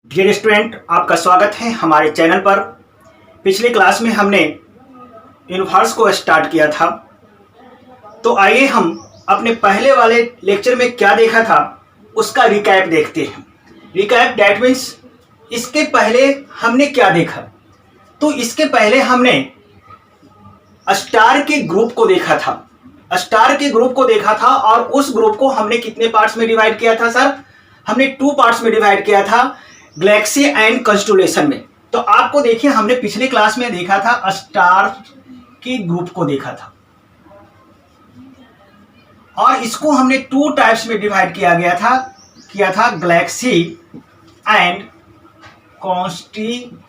Dear student, आपका स्वागत है हमारे चैनल पर। पिछले क्लास में हमने यूनिवर्स को स्टार्ट किया था, तो आइए हम अपने पहले वाले लेक्चर में क्या देखा था उसका रिकैप देखते हैं। रिकैप दैट मीन्स इसके पहले हमने क्या देखा। तो इसके पहले हमने स्टार के ग्रुप को देखा था। स्टार के ग्रुप को देखा था और उस ग्रुप को हमने कितने पार्ट्स में डिवाइड किया था सर? हमने 2 पार्ट्स में डिवाइड किया था, गैलेक्सी एंड कंस्टेलेशन में। तो आपको देखिए, हमने पिछले क्लास में देखा था स्टार के ग्रुप को देखा था और इसको हमने 2 टाइप्स में डिवाइड किया था गैलेक्सी एंड कॉन्स्टेलेशन।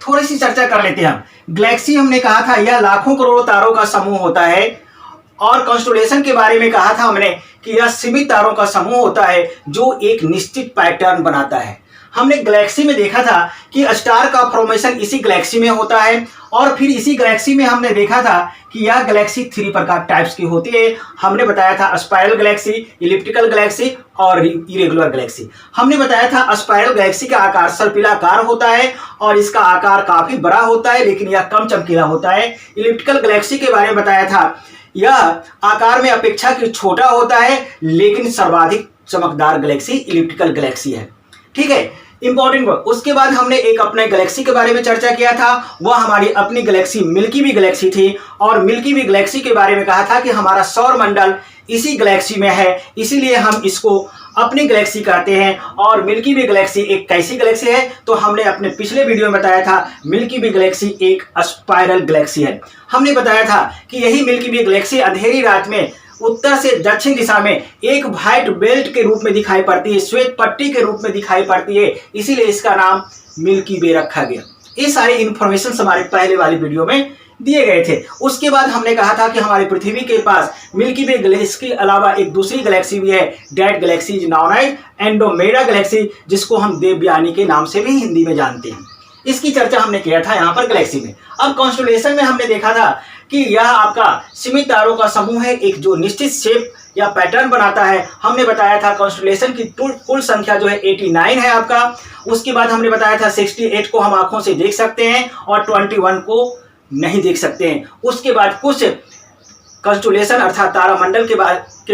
थोड़ी सी चर्चा कर लेते हैं हम। गैलेक्सी हमने कहा था यह लाखों करोड़ों तारों का समूह होता है, और कॉन्स्टेलेशन के बारे में कहा था हमने कि यह सीमित तारों का समूह होता है जो एक निश्चित पैटर्न बनाता है। हमने गैलेक्सी में देखा था कि स्टार का फॉर्मेशन इसी गैलेक्सी में होता है, और फिर इसी गैलेक्सी में हमने देखा था कि यह गैलेक्सी 3 प्रकार टाइप्स की होती है। हमने बताया था स्पाइरल गैलेक्सी, इलिप्टिकल गैलेक्सी और इरेगुलर गैलेक्सी। हमने बताया था स्पाइरल गैलेक्सी का आकार सर्पिलाकार होता है और इसका आकार काफी बड़ा होता है, लेकिन यह कम चमकीला होता है। इलिप्टिकल गैलेक्सी के बारे में बताया था यह आकार में अपेक्षाकृत छोटा होता है, लेकिन सर्वाधिक चमकदार गैलेक्सी इलिप्टिकल गैलेक्सी है। ठीक है, इंपॉर्टेंट वर्ड। उसके बाद हमने एक अपने गैलेक्सी के बारे में चर्चा किया था, वह हमारी अपनी गैलेक्सी मिल्की वे गैलेक्सी थी। और मिल्की वे गैलेक्सी के बारे में कहा था कि हमारा सौर मंडल इसी गैलेक्सी में है, इसीलिए हम इसको अपनी गैलेक्सी कहते हैं। और मिल्की वे गैलेक्सी एक कैसी गैलेक्सी है? तो हमने अपने पिछले वीडियो में बताया था मिल्की वे गैलेक्सी एक स्पाइरल गैलेक्सी है। हमने बताया था कि यही मिल्की वे गैलेक्सी अंधेरी रात में उत्तर से दक्षिण दिशा में एक व्हाइट बेल्ट के रूप में दिखाई पड़ती है, श्वेत पट्टी के रूप में दिखाई पड़ती है, इसीलिए इसका नाम मिल्की वे रखा गया। ये सारे इंफॉर्मेशन हमारे पहले वाली वीडियो में दिए गए थे। उसके बाद हमने कहा था कि हमारी पृथ्वी के पास मिल्की वे गैलेक्सी के अलावा एक दूसरी गैलेक्सी भी है। That galaxy is known as Andromeda galaxy, जिसको हम देवयानी के नाम से भी हिंदी में जानते हैं। इसकी चर्चा हमने किया था यहाँ पर गैलेक्सी में। अब कॉन्स्टेलेशन में हमने देखा था कि यह आपका सीमित तारों का समूह है, एक जो निश्चित शेप या पैटर्न बनाता है। हमने बताया था कॉन्स्टेलेशन की कुल संख्या जो है 89 है आपका। उसके बाद हमने बताया था 68 को हम आंखों से देख सकते हैं और 21 को नहीं देख सकते हैं। उसके बाद कुछ कॉन्स्टेलेशन अर्थात तारामंडल के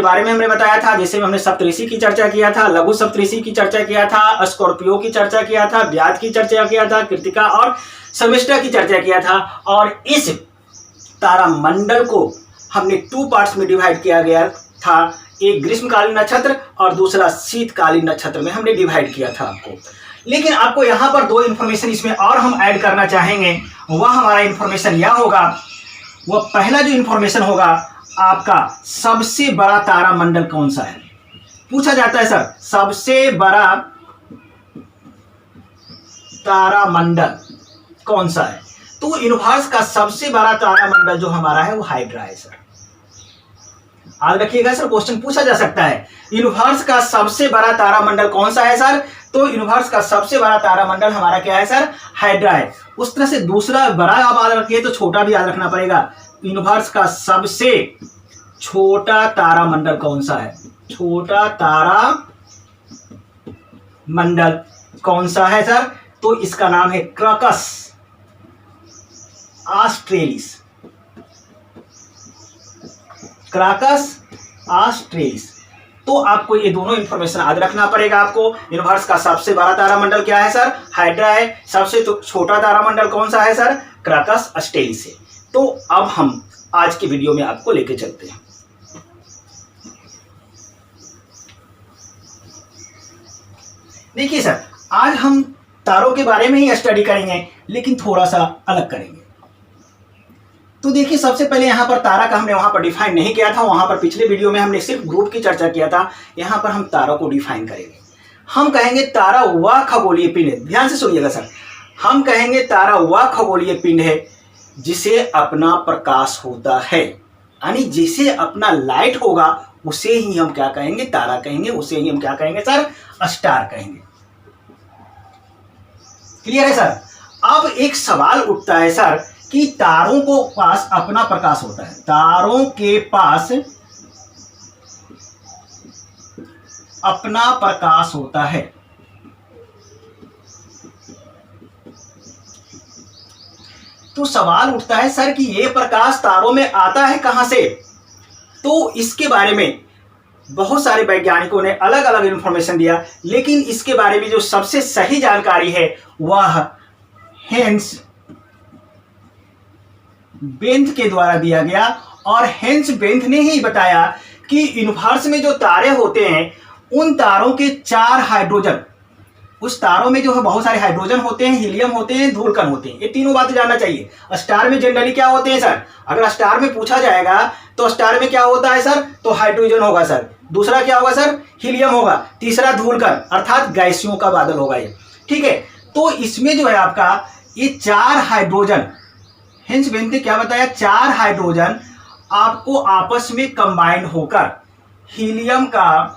बारे में हमने बताया था, जैसे हमने सप्तऋषि की चर्चा किया था, लघु सप्तऋषि की चर्चा किया था, स्कॉर्पियो की चर्चा किया था, व्याध की चर्चा किया था, कृत्तिका और शर्मिष्ठा की चर्चा किया था। और इस तारामंडल को हमने 2 पार्ट्स में डिवाइड किया गया था, एक ग्रीष्मकालीन नक्षत्र और दूसरा शीतकालीन नक्षत्र में हमने डिवाइड किया था आपको। लेकिन आपको यहाँ पर 2 इंफॉर्मेशन इसमें और हम ऐड करना चाहेंगे। वह हमारा इंफॉर्मेशन यह होगा, वह पहला जो इंफॉर्मेशन होगा आपका, सबसे बड़ा तारामंडल कौन सा है? पूछा जाता है सर, सबसे बड़ा तारामंडल कौन सा है? तो यूनिवर्स का सबसे बड़ा तारामंडल जो हमारा है वो हाइड्रा है सर। याद रखिएगा सर, क्वेश्चन पूछा जा सकता है यूनिवर्स का सबसे बड़ा तारामंडल कौन सा है सर? तो यूनिवर्स का सबसे बड़ा तारामंडल हमारा क्या है सर? हाइड्रा है। उस तरह से दूसरा बड़ा आप याद रखिए तो छोटा भी याद रखना पड़ेगा। यूनिवर्स का सबसे छोटा तारामंडल कौन सा है? छोटा तारामंडल कौन सा है सर? तो इसका नाम है क्रकस ऑस्ट्रेलिस। Crocus australis. तो आपको ये दोनों इंफॉर्मेशन याद रखना पड़ेगा आपको। यूनिवर्स का सबसे बड़ा तारामंडल क्या है सर? हाइड्रा है। सबसे छोटा तारामंडल कौन सा है सर? क्रकस ऑस्ट्रेलिस है। तो अब हम आज की वीडियो में आपको लेके चलते हैं। देखिए सर, आज हम तारों के बारे में ही स्टडी करेंगे, लेकिन थोड़ा सा अलग करेंगे। तो देखिए, सबसे पहले यहाँ पर तारा का हमने वहां पर डिफाइन नहीं किया था, वहां पर पिछले वीडियो में हमने सिर्फ ग्रुप की चर्चा किया था। यहाँ पर हम तारों को डिफाइन करेंगे। हम कहेंगे तारा वह खगोलीय पिंड है, ध्यान से सुनिएगा सर, हम कहेंगे तारा वह खगोलीय पिंड है जिसे अपना प्रकाश होता है, यानी जिसे अपना लाइट होगा उसे ही हम क्या कहेंगे? तारा कहेंगे। उसे ही हम क्या कहेंगे सर? स्टार कहेंगे। क्लियर है सर? अब एक सवाल उठता है सर कि तारों को पास अपना प्रकाश होता है, तारों के पास अपना प्रकाश होता है। तो सवाल उठता है सर कि ये प्रकाश तारों में आता है कहां से? तो इसके बारे में बहुत सारे वैज्ञानिकों ने अलग अलग इंफॉर्मेशन दिया, लेकिन इसके बारे में जो सबसे सही जानकारी है वह हेंस बेंथ के द्वारा दिया गया। और हेंस बेंथ ने ही बताया कि यूनिवर्स में जो तारे होते हैं उन तारों के 4 हाइड्रोजन, उस तारों में जो है बहुत सारे हाइड्रोजन होते हैं, हीलियम होते हैं, धूलकण होते हैं। ये तीनों बातें जानना चाहिए। स्टार में जनरली क्या होते हैं सर? अगर स्टार में पूछा जाएगा तो स्टार में क्या होता है सर? तो हाइड्रोजन होगा सर, दूसरा क्या होगा सर? हीलियम होगा, तीसरा धूलकण अर्थात गैसियों का बादल होगा ये, ठीक है। तो इसमें जो है आपका ये 4 हाइड्रोजन, हेंस बेंथ ने क्या बताया, 4 हाइड्रोजन आपको आपस में कंबाइन होकर हीलियम का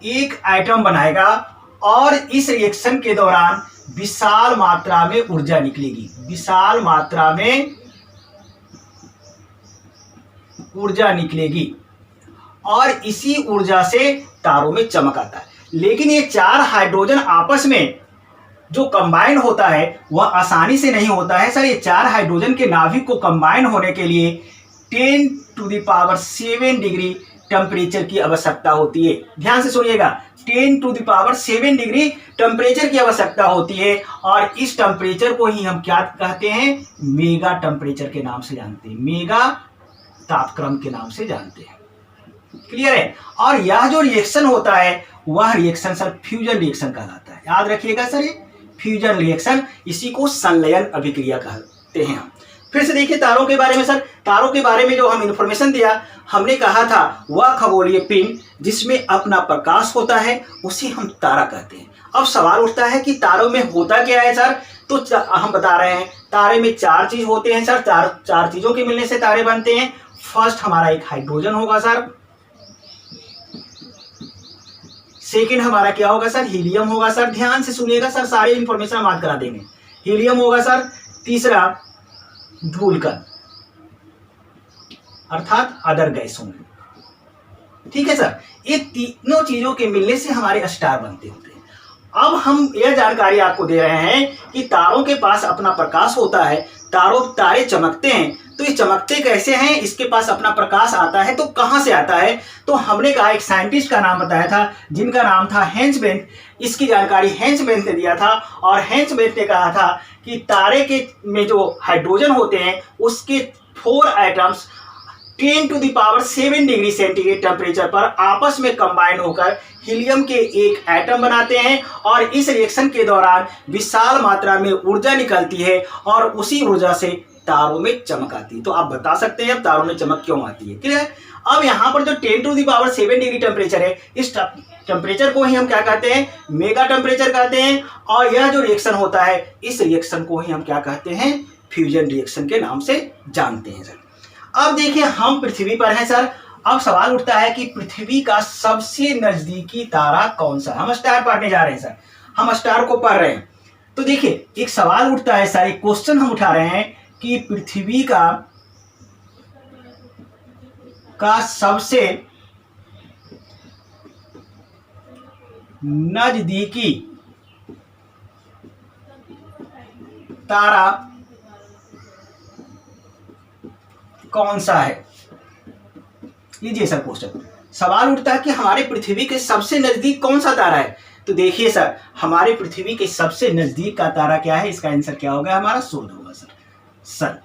एक एटम बनाएगा और इस रिएक्शन के दौरान विशाल मात्रा में ऊर्जा निकलेगी, विशाल मात्रा में ऊर्जा निकलेगी और इसी ऊर्जा से तारों में चमक आता है। लेकिन ये 4 हाइड्रोजन आपस में जो कंबाइन होता है वह आसानी से नहीं होता है सर। ये 4 हाइड्रोजन के नाभिक को कंबाइन होने के लिए 10⁷ डिग्री टेम्परेचर की आवश्यकता होती है। ध्यान से सुनिएगा, 10⁷ डिग्री टेम्परेचर की आवश्यकता होती है और इस टेम्परेचर को ही हम क्या कहते हैं? मेगा टेम्परेचर के नाम से जानते हैं, मेगा तापक्रम के नाम से जानते हैं। क्लियर है? और यह जो रिएक्शन होता है वह रिएक्शन सर फ्यूजन रिएक्शन कहलाता है। याद रखिएगा सर, ये फ्यूजन रिएक्शन, इसी को संलयन अभिक्रिया कहते हैं हम। फिर से देखिए तारों के बारे में सर, तारों के बारे में जो हम इंफॉर्मेशन दिया, हमने कहा था वह खगोलीय पिंड जिसमें अपना प्रकाश होता है उसे हम तारा कहते हैं। अब सवाल उठता है कि तारों में होता क्या है सर? तो हम बता रहे हैं तारे में 4 चीज होते हैं सर, चार चीजों के मिलने से तारे बनते हैं। फर्स्ट हमारा एक हाइड्रोजन होगा सर, सेकेंड हमारा क्या होगा सर? हीलियम होगा सर। ध्यान से सुनिएगा सर, सारे इंफॉर्मेशन हम याद करा देंगे। हीलियम होगा सर, तीसरा धूलकण अर्थात अदर गैस होंगे, ठीक है सर। ये तीनों चीजों के मिलने से हमारे स्टार बनते होते हैं। अब हम यह जानकारी आपको दे रहे हैं कि तारों के पास अपना प्रकाश होता है, तारे चमकते हैं। तो ये चमकते कैसे हैं? इसके पास अपना प्रकाश आता है तो कहां से आता है? तो हमने कहा एक साइंटिस्ट का नाम बताया था जिनका नाम था हेंस बेंथ। इसकी जानकारी हेंस बेंथ ने दिया था और हेंस बेंथ ने कहा था कि तारे के में जो हाइड्रोजन होते हैं उसके 4 एटम्स 10⁷ डिग्री सेंटीग्रेड टेम्परेचर पर आपस में कंबाइन होकर हीलियम के एक एटम बनाते हैं और इस रिएक्शन के दौरान विशाल मात्रा में ऊर्जा निकलती है और उसी ऊर्जा से तारों में चमक आती है। तो आप बता सकते हैं अब तारों में चमक क्यों आती है। क्लियर? अब यहाँ पर जो 10⁷ डिग्री टेम्परेचर है, इस टेम्परेचर को ही हम क्या कहते हैं? मेगा टेम्परेचर कहते हैं। और यह जो रिएक्शन होता है इस रिएक्शन को ही हम क्या कहते हैं? फ्यूजन रिएक्शन के नाम से जानते हैं सर। अब देखिए हम पृथ्वी पर हैं सर। अब सवाल उठता है कि पृथ्वी का सबसे नजदीकी तारा कौन सा? हम स्टार पढ़ने जा रहे हैं सर, हम स्टार को पढ़ रहे हैं। तो देखिए एक सवाल उठता है सर, एक क्वेश्चन हम उठा रहे हैं कि पृथ्वी का सबसे नजदीकी तारा कौन सा है? लीजिए सर क्वेश्चन, सवाल उठता है कि हमारे पृथ्वी के सबसे नजदीक कौन सा तारा है। तो देखिए सर, हमारे पृथ्वी के सबसे नजदीक का तारा क्या है? इसका आंसर क्या होगा? हमारा सूर्य होगा सर, सन।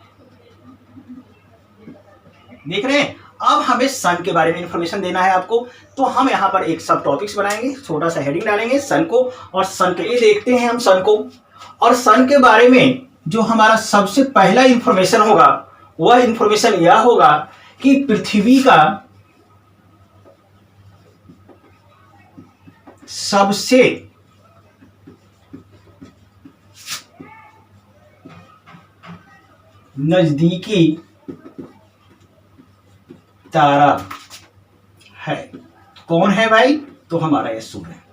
देख रहे हैं? अब हमें सन के बारे में इंफॉर्मेशन देना है आपको, तो हम यहाँ पर एक सब टॉपिक्स बनाएंगे, छोटा सा हेडिंग डालेंगे सन को, और सन के लिए देखते हैं हम सन को। और सन के बारे में जो हमारा सबसे पहला इंफॉर्मेशन होगा वह इंफॉर्मेशन यह होगा कि पृथ्वी का सबसे नजदीकी तारा है। कौन है भाई? तो हमारा यह सूर्य है।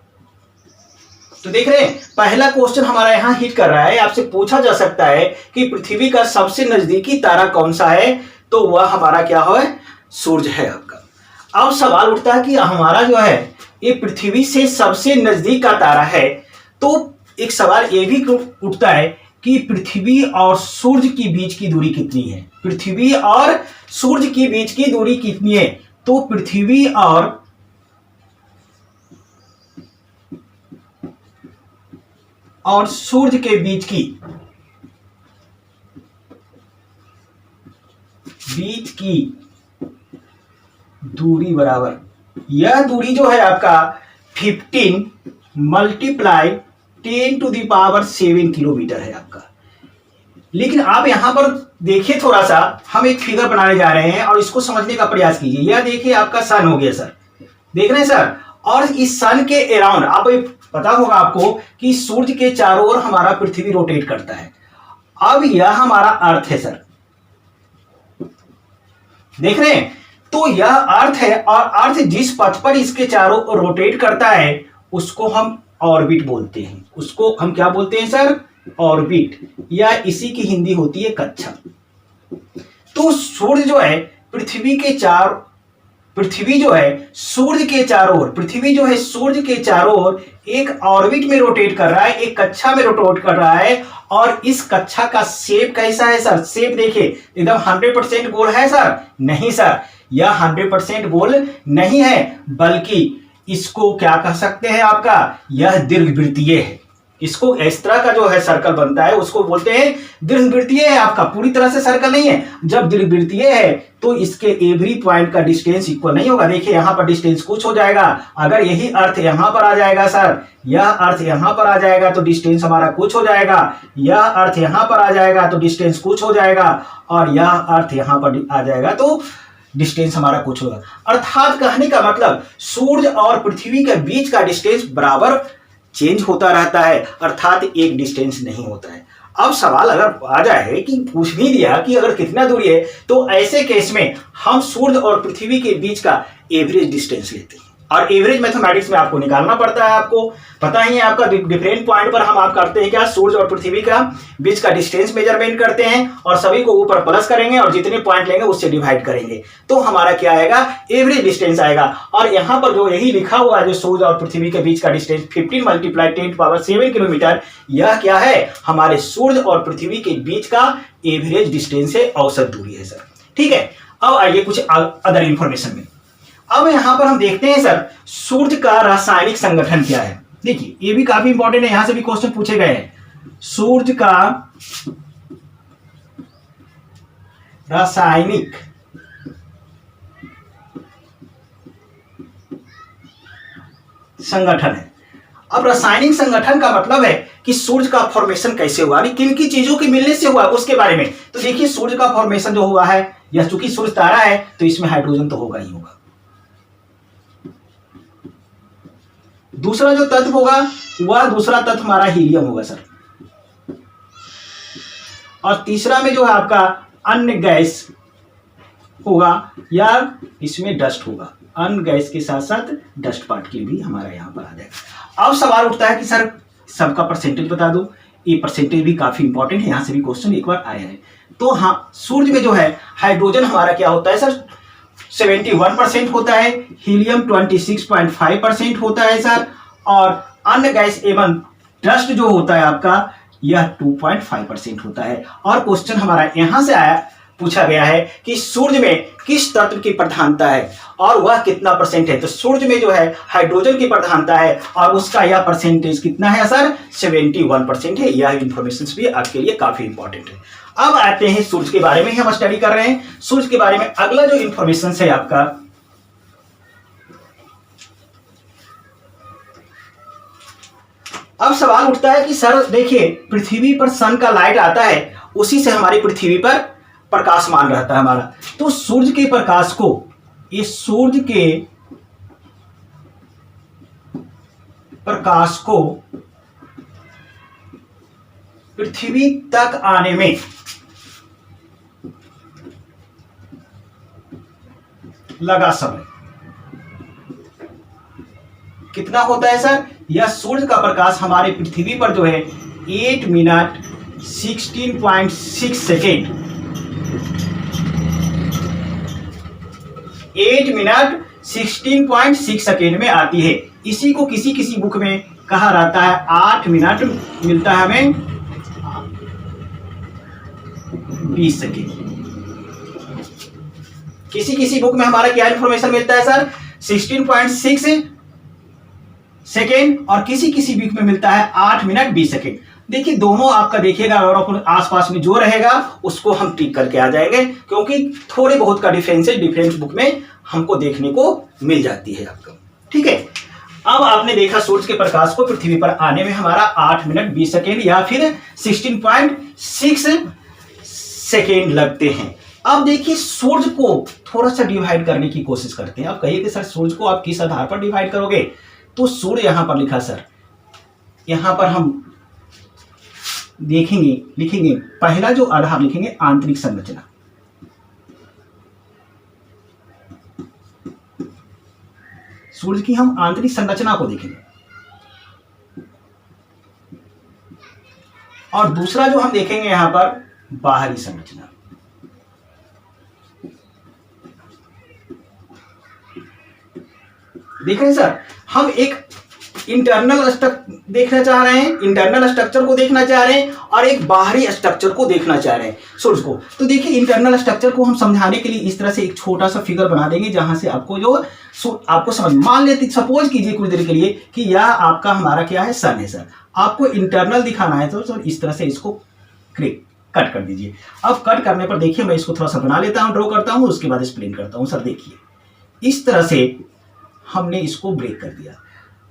तो देख रहे हैं पहला क्वेश्चन हमारा यहां हिट कर रहा है। आपसे पूछा जा सकता है कि पृथ्वी का सबसे नजदीकी तारा कौन सा है, तो वह हमारा क्या है? सूर्य है आपका। अब सवाल उठता है कि हमारा जो है ये पृथ्वी से सबसे नजदीक का तारा है, तो एक सवाल ये भी उठता है कि पृथ्वी और सूर्य की बीच की दूरी कितनी है। पृथ्वी और सूर्य की बीच की दूरी कितनी है? तो पृथ्वी और सूर्य के बीच की दूरी बराबर, यह दूरी जो है आपका 15 मल्टीप्लाई 10⁻⁷ किलोमीटर है आपका। लेकिन आप यहां पर देखिए, थोड़ा सा हम एक फिगर बनाने जा रहे हैं और इसको समझने का प्रयास कीजिए। यह देखिए आपका सन हो गया सर, देख रहे हैं सर, और इस सन के अराउंड आप पता होगा आपको कि सूर्य के चारों ओर हमारा पृथ्वी रोटेट करता है। अब यह हमारा अर्थ है सर, देख रहे हैं, तो यह अर्थ है और अर्थ जिस पथ पर इसके चारों ओर रोटेट करता है उसको हम ऑर्बिट बोलते हैं। उसको हम क्या बोलते हैं सर? ऑर्बिट, या इसी की हिंदी होती है कक्षा। तो सूर्य जो है पृथ्वी जो है सूर्य के चारों ओर, पृथ्वी जो है सूर्य के चारों ओर एक ऑर्बिट में रोटेट कर रहा है, एक कक्षा में रोटेट कर रहा है। और इस कक्षा का शेप कैसा है सर? शेप देखिए, एकदम 100% गोल है सर? नहीं सर, यह 100% गोल नहीं है, बल्कि इसको क्या कह सकते हैं आपका, यह दीर्घवृत्तीय है। इसको इस तरह का जो है सर्कल बनता है उसको बोलते हैं दीर्घवृत्तीय है आपका, पूरी तरह से सर्कल नहीं है। जब दीर्घवृत्तीय है तो इसके एवरी पॉइंट का डिस्टेंस इक्वल नहीं होगा। देखिए यहां पर डिस्टेंस कुछ हो जाएगा, अगर यही अर्थ यहां पर आ जाएगा सर, यह अर्थ यहां पर आ जाएगा तो डिस्टेंस हमारा कुछ हो जाएगा, यह अर्थ यहां पर आ जाएगा तो डिस्टेंस कुछ हो जाएगा, और यह अर्थ यहां पर आ जाएगा तो डिस्टेंस हमारा कुछ होगा। अर्थात कहने का मतलब सूर्य और पृथ्वी के बीच का डिस्टेंस बराबर चेंज होता रहता है, अर्थात एक डिस्टेंस नहीं होता है। अब सवाल अगर आ जाए कि पूछ भी दिया कि अगर कितना दूरी है, तो ऐसे केस में हम सूर्य और पृथ्वी के बीच का एवरेज डिस्टेंस लेते हैं। और एवरेज मैथमेटिक्स में आपको निकालना पड़ता है, आपको पता ही है, आपका डिफरेंट पॉइंट पर हम आप करते हैं क्या, सूर्य और पृथ्वी का बीच का डिस्टेंस मेजरमेंट करते हैं और सभी को ऊपर प्लस करेंगे और जितने पॉइंट लेंगे उससे डिवाइड करेंगे, तो हमारा क्या आएगा, एवरेज डिस्टेंस आएगा। और यहाँ पर जो यही लिखा हुआ है जो सूर्य और पृथ्वी के बीच का डिस्टेंस 15 मल्टीप्लाई 10⁻⁷ किलोमीटर, यह क्या है, हमारे सूर्य और पृथ्वी के बीच का एवरेज डिस्टेंस है, औसत दूरी है सर। ठीक है, अब आइए कुछ अदर इंफॉर्मेशन में। अब यहां पर हम देखते हैं सर सूर्य का रासायनिक संगठन क्या है। देखिए ये भी काफी इंपॉर्टेंट है, यहां से भी क्वेश्चन पूछे गए हैं। सूर्य का रासायनिक संगठन है। अब रासायनिक संगठन का मतलब है कि सूर्य का फॉर्मेशन कैसे हुआ, किन की चीजों के मिलने से हुआ उसके बारे में। तो देखिए सूर्य का फॉर्मेशन जो हुआ है, यह चूंकि सूर्य तारा है तो इसमें हाइड्रोजन तो होगा ही होगा। दूसरा जो तत्व होगा वह दूसरा तत्व हमारा हीलियम होगा सर। और तीसरा में जो है आपका अन्य गैस होगा या इसमें डस्ट होगा, अन्य गैस के साथ साथ डस्ट पार्टिकल भी हमारा यहां पर आ जाएगा। अब सवाल उठता है कि सर सबका परसेंटेज बता दो, ये परसेंटेज भी काफी इंपॉर्टेंट है, यहां से भी क्वेश्चन एक बार आया है। तो हाँ, सूर्य में जो है हाइड्रोजन हमारा क्या होता है सर, 71% होता है, हीलियम 26.5% होता है सर, और अन्य गैस एवं डस्ट जो होता है आपका यह 2.5% होता है। और क्वेश्चन हमारा यहां से आया, पूछा गया है कि सूर्य में किस तत्व की प्रधानता है और वह कितना परसेंट है। तो सूर्य में जो है हाइड्रोजन की प्रधानता है और उसका यह परसेंटेज कितना है सर, 71% है। यह इंफॉर्मेशन भी आपके लिए काफी इंपॉर्टेंट है। अब आते हैं सूर्य के बारे में ही हम स्टडी कर रहे हैं। सूर्य के बारे में अगला जो इंफॉर्मेशन है आपका, अब सवाल उठता है कि सर देखिए पृथ्वी पर सन का लाइट आता है, उसी से हमारी पृथ्वी पर प्रकाशमान रहता है हमारा। तो सूर्य के प्रकाश को, ये सूर्य के प्रकाश को पृथ्वी तक आने में लगा समय कितना होता है सर, यह सूर्य का प्रकाश हमारे पृथ्वी पर जो है 8 मिनट 16.6 सेकेंड, 8 मिनट 16.6 सेकेंड में आती है। इसी को किसी किसी बुक में कहा रहता है 8 मिनट मिलता है हमें 20 सेकेंड। किसी किसी बुक में हमारा क्या इंफॉर्मेशन मिलता है सर 16.6 सेकेंड और किसी किसी बुक में मिलता है 8 मिनट 20 सेकेंड। देखिए दोनों आपका देखिएगा और अपन आसपास में जो रहेगा उसको हम टिक करके आ जाएंगे, क्योंकि थोड़े बहुत का डिफरेंस बुक में हमको देखने को मिल जाती है आपको। ठीक है, अब आपने देखा सूरज के प्रकाश को पृथ्वी पर आने में हमारा 8 मिनट 20 सेकेंड या फिर 16.6 सेकेंड लगते हैं। अब देखिए सूरज को थोड़ा सा डिवाइड करने की कोशिश करते हैं। आप कहिए कि सर सूरज को आप किस आधार पर डिवाइड करोगे, तो सूर्य यहां पर लिखा सर, यहां पर हम देखेंगे लिखेंगे पहला जो आधार लिखेंगे आंतरिक संरचना। सूर्य की हम आंतरिक संरचना को देखेंगे और दूसरा जो हम देखेंगे यहां पर बाहरी संरचना। देख रहे हैं सर, हम एक इंटरनल स्ट्रक्चर देखना चाह रहे हैं, इंटरनल स्ट्रक्चर को देखना चाह रहे हैं और एक बाहरी स्ट्रक्चर को देखना चाह रहे हैं सूरज को। तो देखिए इंटरनल स्ट्रक्चर को हम समझाने के लिए इस तरह से एक छोटा सा फिगर बना देंगे जहां से आपको समझ, मान लेते सपोज कीजिए कुछ देर के लिए कि यह आपका हमारा क्या है सन है सर, आपको इंटरनल दिखाना है तो सर इस तरह से इसको कट कर दीजिए। अब कट करने पर देखिए मैं इसको थोड़ा सा बना लेता हूं, ड्रॉ करता हूं, उसके बाद एक्सप्लेन करता हूं। सर देखिए इस तरह से हमने इसको ब्रेक कर दिया,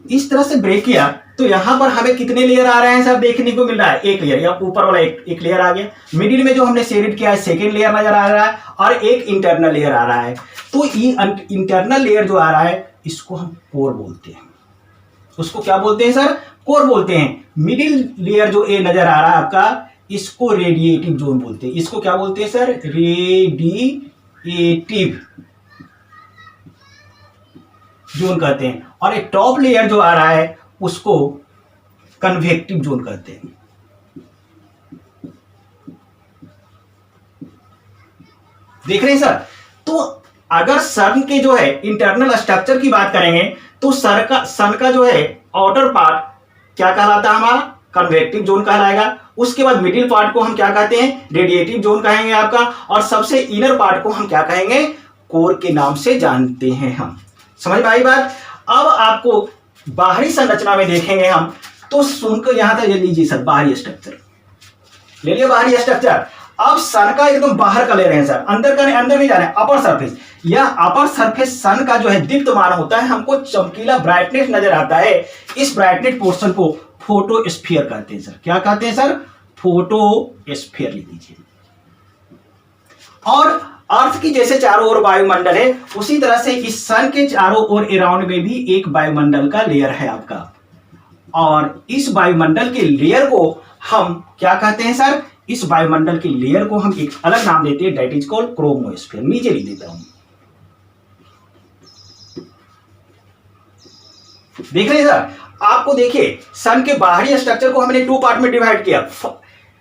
इस तरह से ब्रेक किया तो यहां पर हमें कितने लेयर आ रहे हैं सर देखने को मिल रहा है, एक लेयर, या ऊपर वाला एक लेयर आ गया, मिडिल में जो हमने शेडेड किया है सेकेंड लेयर नजर आ रहा है और एक इंटरनल लेयर आ रहा है। तो ये इंटरनल लेयर जो आ रहा है इसको हम कोर बोलते हैं। उसको क्या बोलते हैं सर, कोर बोलते हैं। मिडिल लेयर जो ये नजर आ रहा है आपका, इसको रेडिएटिव जोन बोलते हैं। इसको क्या बोलते हैं सर, रेडिएटिव जोन कहते हैं। और एक टॉप लेयर जो आ रहा है उसको कन्वेक्टिव जोन कहते हैं। देख रहे हैं सर, तो अगर सन के जो है इंटरनल स्ट्रक्चर की बात करेंगे तो सन का जो है आउटर पार्ट क्या कहलाता है हमारा, कन्वेक्टिव जोन कहलाएगा। उसके बाद मिडिल पार्ट को हम क्या कहते हैं, रेडिएटिव जोन कहेंगे आपका। और सबसे इनर पार्ट को हम क्या कहेंगे, कोर के नाम से जानते हैं हम। समझ में आई बात। अब आपको बाहरी संरचना में देखेंगे हम, तो सुनकर यहां तक लीजिए सर, बाहरी स्ट्रक्चर ले लिया, बाहरी स्ट्रक्चर। अब सन का एकदम बाहर का ले रहे हैं सर, अंदर नहीं जा रहे हैं, अपर सरफेस। यह अपर सरफेस सन का जो है दीप्तमान होता है, हमको चमकीला ब्राइटनेस नजर आता है। इस ब्राइटनेस पोर्शन को फोटोस्फीयर कहते हैं सर। क्या कहते हैं सर, फोटोस्फीयर लिख दीजिए। और अर्थ की जैसे चारों ओर वायुमंडल है, उसी तरह से इस सन के चारों ओर अराउंड में भी एक वायुमंडल का लेयर है आपका। और इस वायुमंडल के लेयर को हम क्या कहते हैं सर, इस वायुमंडल के लेयर को हम एक अलग नाम देते हैं, दैट इज कॉल्ड क्रोमोस्फीयर। नीचे लिख देता हूं, देख रहे हैं सर। आपको देखिए सन के बाहरी स्ट्रक्चर को हमने 2 पार्ट में डिवाइड किया।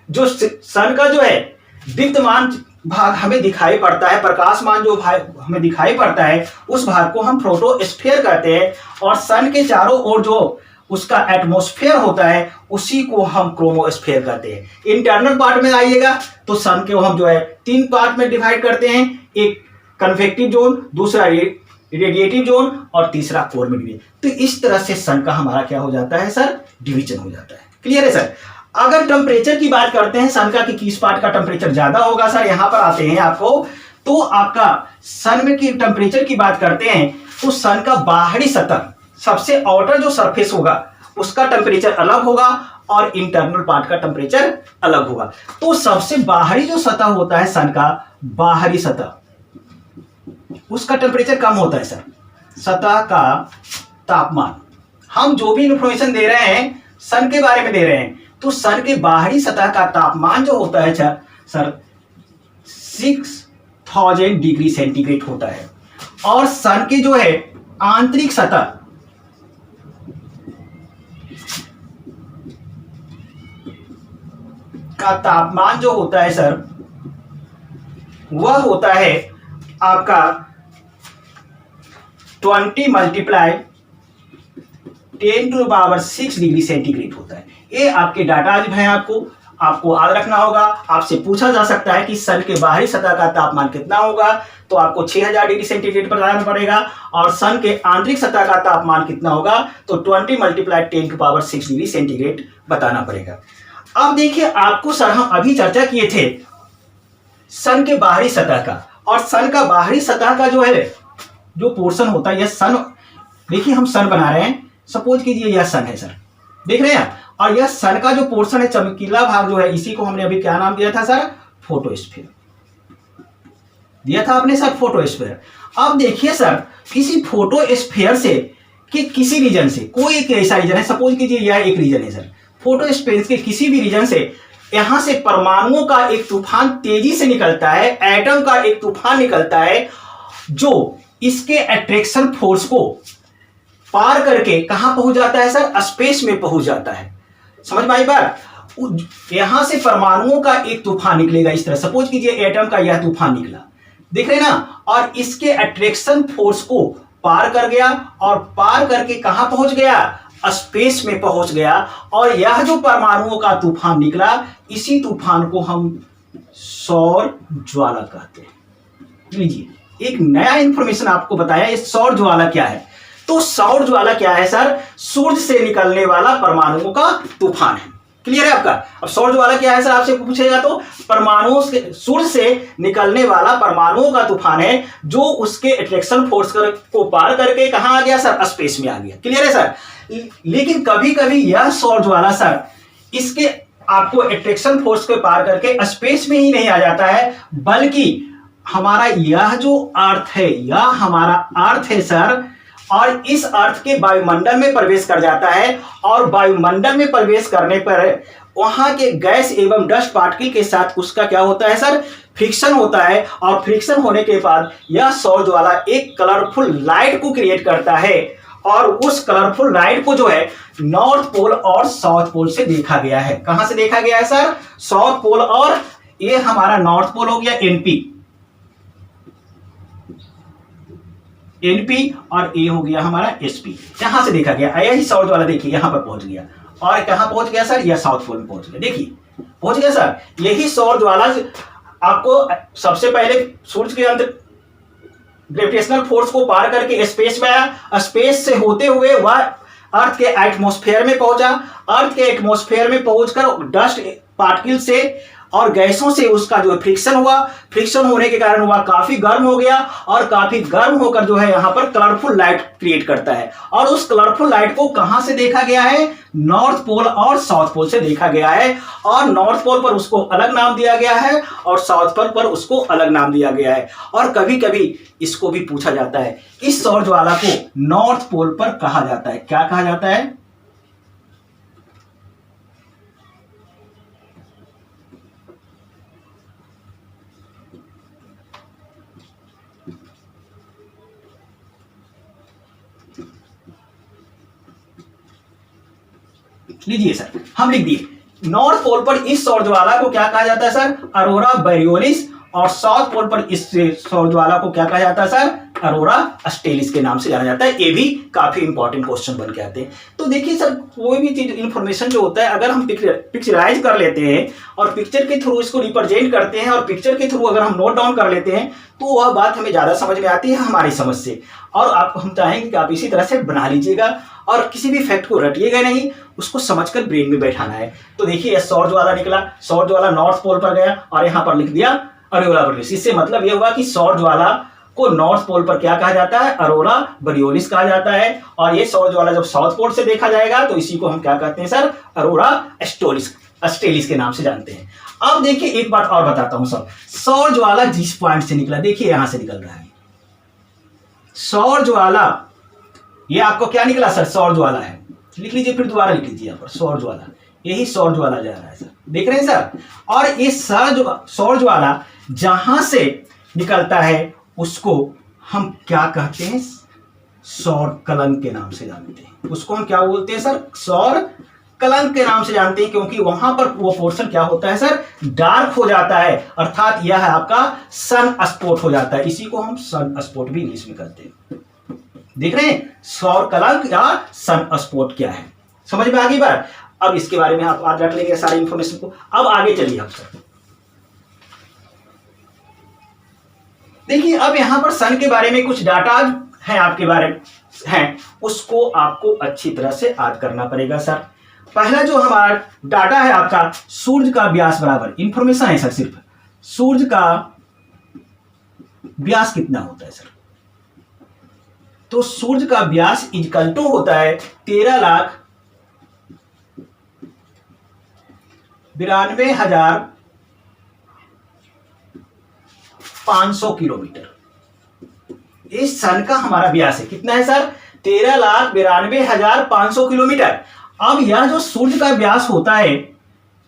जो सन का जो है दीप्तमान भाग हमें दिखाई पड़ता है, प्रकाशमान जो भाग हमें दिखाई पड़ता है, उस भाग को हम फोटोस्फीयर कहते हैं। और सन के चारों ओर जो उसका एटमॉस्फेयर होता है उसी को हम क्रोमोस्फीयर कहते हैं। इंटरनल पार्ट में आइएगा तो सन के हम जो है 3 पार्ट में डिवाइड करते हैं, एक कन्वेक्टिव जोन, दूसरा रेडिएटिव जोन और तीसरा कोर में डिवीजन। तो इस तरह से सन का हमारा क्या हो जाता है सर, डिवीजन हो जाता है। क्लियर है सर। अगर टेम्परेचर की बात करते हैं सन का कि किस पार्ट का टेम्परेचर ज्यादा होगा सर, यहां पर आते हैं आपको, तो आपका सन में की टेम्परेचर की बात करते हैं तो सन का बाहरी सतह, सबसे आउटर जो सरफेस होगा उसका टेम्परेचर अलग होगा और इंटरनल पार्ट का टेम्परेचर अलग होगा। तो सबसे बाहरी जो सतह होता है सन का, बाहरी सतह, उसका टेम्परेचर कम होता है सर। सतह का तापमान, हम जो भी इंफॉर्मेशन दे रहे हैं सन के बारे में दे रहे हैं, तो सन के बाहरी सतह का तापमान जो होता है सर 6000 डिग्री सेंटीग्रेड होता है। और सन की जो है आंतरिक सतह का तापमान जो होता है सर, वह होता है आपका 20 मल्टीप्लाई 10⁻6 डिग्री सेंटीग्रेड होता है। ये आपके डाटा जो है आपको याद रखना होगा। आपसे पूछा जा सकता है कि सन के बाहरी सतह का तापमान कितना होगा, तो आपको 6000 डिग्री सेंटीग्रेड बताना पड़ेगा, और सन के आंतरिक सतह का तापमान कितना होगा, तो 20 मल्टीप्लाई 10⁻6 डिग्री सेंटीग्रेड बताना पड़ेगा। अब देखिए, आपको सर हम अभी चर्चा किए थे सन के बाहरी सतह का, और सन का बाहरी सतह का जो पोर्शन होता है, यह सन, देखिए हम सन बना रहे हैं, सपोज कीजिए यह सन है सर, देख रहे हैं, और यह सन का जो पोर्शन है, चमकीला भाग जो है, इसी को हमने अभी क्या नाम दिया था सर, फोटोस्फीयर दिया था आपने सर, फोटोस्फीयर। अब देखिए सर, किसी फोटोस्फीयर से कि किसी रीजन से, कोई एक ऐसा रीजन है, सपोज कीजिए यह एक रीजन है सर, फोटोस्फीयर के किसी भी रीजन से यहां से परमाणुओं का एक तूफान तेजी से निकलता है, एटम का एक तूफान निकलता है, जो इसके अट्रैक्शन फोर्स को पार करके कहां पहुंच जाता है सर, स्पेस में पहुंच जाता है। समझ में आई बात? यहां से परमाणुओं का एक तूफान निकलेगा इस तरह, सपोज कीजिए एटम का यह तूफान निकला, देख रहे ना, और इसके अट्रैक्शन फोर्स को पार कर गया, और पार करके कहां पहुंच गया, स्पेस में पहुंच गया, और यह जो परमाणुओं का तूफान निकला, इसी तूफान को हम सौर ज्वाला कहते हैं। लीजिए, एक नया इंफॉर्मेशन आपको बताया, ये सौर ज्वाला क्या है। तो सौर ज्वाला क्या है सर, सूर्य से निकलने वाला परमाणुओं का तूफान है। क्लियर है आपका? अब सौर ज्वाला क्या है सर, आपसे पूछेगा तो परमाणुओं से, सूर्य से निकलने वाला परमाणुओं का तूफान है, जो उसके अट्रैक्शन फोर्स को पार करके कहां आ गया सर, स्पेस में आ गया। क्लियर है सर? लेकिन कभी कभी यह सौर ज्वाला सर, इसके आपको अट्रैक्शन फोर्स को पार करके स्पेस में ही नहीं आ जाता है, बल्कि हमारा यह जो अर्थ है, यह हमारा अर्थ है सर, और इस अर्थ के वायुमंडल में प्रवेश कर जाता है, और वायुमंडल में प्रवेश करने पर वहां के गैस एवं डस्ट पार्टिकल के साथ उसका क्या होता है सर, फ्रिक्शन होता है, और फ्रिक्शन होने के बाद यह सौर ज्वाला एक कलरफुल लाइट को क्रिएट करता है, और उस कलरफुल लाइट को जो है नॉर्थ पोल और साउथ पोल से देखा गया है। कहां से देखा गया है सर, साउथ पोल, और ये हमारा नॉर्थ पोल हो गया एनपी, और ए हो गया हमारा एसपी, यहां से देखा गया। यही सौर ज्वाला देखिए यहां पर पहुंच गया, और कहां पहुंच गया सर, यह साउथ पोल में पहुंच गया, देखिए पहुंच गया सर। यही सौर ज्वाला आपको सबसे पहले सूर्य के अंदर ग्रेविटेशनल फोर्स को पार करके स्पेस में आया, स्पेस से होते हुए वह अर्थ के एटमॉस्फेयर में पहुंचा, अर्थ के एटमॉस्फेयर में पहुंचकर डस्ट पार्टिकल से और गैसों से उसका जो फ्रिक्शन हुआ, फ्रिक्शन होने के कारण वह काफी गर्म हो गया, और काफी गर्म होकर जो है यहां पर कलरफुल लाइट क्रिएट करता है, और उस कलरफुल लाइट को कहां से देखा गया है, नॉर्थ पोल और साउथ पोल से देखा गया है, और नॉर्थ पोल पर उसको अलग नाम दिया गया है, और साउथ पोल पर उसको अलग नाम दिया गया है। और कभी कभी इसको भी पूछा जाता है, इस सौर ज्वाला को नॉर्थ पोल पर कहा जाता है, क्या कहा जाता है, लीजिए सर, हम लिख दिए नॉर्थ पोल पर इस सौर ज्वाला को क्या कहा जाता है सर, अरोरा बोरियोलिस, और साउथ पोल पर इस सौर ज्वाला को क्या कहा जाता है सर, अरोरा स्टेलिस के नाम से जाना जाता है। ये भी काफी इंपॉर्टेंट क्वेश्चन बन के आते हैं। तो देखिए सर, कोई भी चीज इंफॉर्मेशन जो होता है, अगर हम पिक्चराइज कर लेते हैं और पिक्चर के थ्रू इसको रिप्रेजेंट करते हैं, और पिक्चर के थ्रू अगर हम नोट डाउन कर लेते हैं, तो वह बात हमें ज्यादा समझ में आती है हमारी समझ से। और आप, हम चाहेंगे कि आप इसी तरह से बना लीजिएगा, और किसी भी फैक्ट को रटिएगा नहीं, उसको समझकर ब्रेन में बैठाना है। तो देखिए सौर ज्वाला निकला, सौर ज्वाला नॉर्थ पोल पर गया, और यहां पर लिख दिया अरोरा बोरियोलिस। इससे मतलब यह हुआ कि सौर ज्वाला को नॉर्थ पोल पर क्या कहा जाता है, अरोरा बोरियोलिस कहा जाता है, और ये सौर ज्वाला जब साउथ पोल से देखा जाएगा तो इसी को हम क्या कहते हैं सर, अरोरा स्टेलिस के नाम से जानते हैं। अब देखिए एक बात और बताता हूं सर, सौर ज्वाला जिस पॉइंट से निकला, देखिए यहां से निकल रहा है सौर ज्वाला, ये आपको क्या निकला सर, सौर ज्वाला है, लिख लीजिए, फिर दोबारा लिख लीजिए यहां पर सौर ज्वाला, यही सौर ज्वाला जा रहा है सर, देख रहे हैं सर। और ये सौर ज्वाला जहां से निकलता है उसको हम क्या कहते हैं, सौर कलंक के नाम से जानते हैं। उसको हम क्या बोलते हैं सर, सौर कलंक के नाम से जानते हैं, क्योंकि वहां पर वो पोर्शन क्या होता है सर, डार्क हो जाता है, अर्थात यह है आपका सन स्पॉट हो जाता है। इसी को हम सन स्पॉट भी इंग्लिश में कहते हैं। देख रहे हैं सौर कलंक या सन स्पॉट क्या है, समझ में आ गई बात। अब इसके बारे में आप आज रख लेंगे सारी इंफॉर्मेशन को। अब आगे चलिए आप सर, देखिए अब यहां पर सन के बारे में कुछ डाटा है आपके बारे में है, उसको आपको अच्छी तरह से याद करना पड़ेगा सर। पहला जो हमारा डाटा है आपका, सूर्य का व्यास बराबर, इंफॉर्मेशन है सर सिर्फ, सूर्य का व्यास कितना होता है सर, तो सूर्य का व्यास इक्वल टू होता है 13,92,500 किलोमीटर। इस सन का हमारा व्यास है, कितना है सर, 13,92,500 किलोमीटर। अब यह जो सूर्य का व्यास होता है,